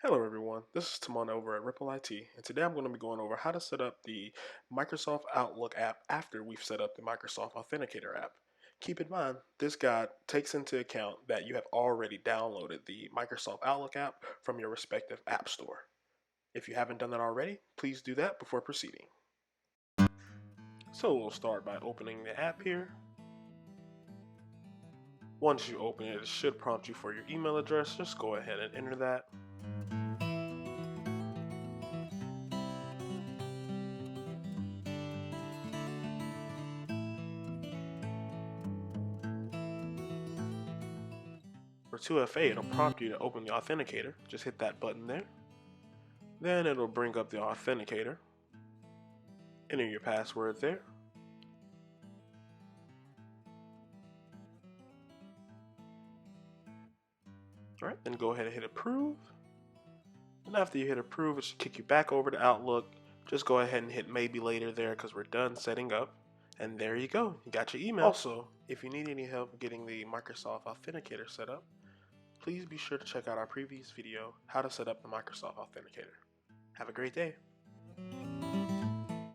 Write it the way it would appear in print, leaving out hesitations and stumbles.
Hello everyone, this is Timon over at Ripple IT, and today I'm going to be going over how to set up the Microsoft Outlook app after we've set up the Microsoft Authenticator app. Keep in mind, this guide takes into account that you have already downloaded the Microsoft Outlook app from your respective app store. If you haven't done that already, please do that before proceeding. So we'll start by opening the app here. Once you open it, it should prompt you for your email address. Just go ahead and enter that. For 2FA, it'll prompt you to open the Authenticator. Just hit that button there. Then it'll bring up the Authenticator. Enter your password there. Alright, then go ahead and hit approve. And after you hit approve, it should kick you back over to Outlook. Just go ahead and hit maybe later there because we're done setting up. And there you go, you got your email. Also, if you need any help getting the Microsoft Authenticator set up, please be sure to check out our previous video, how to set up the Microsoft Authenticator. Have a great day.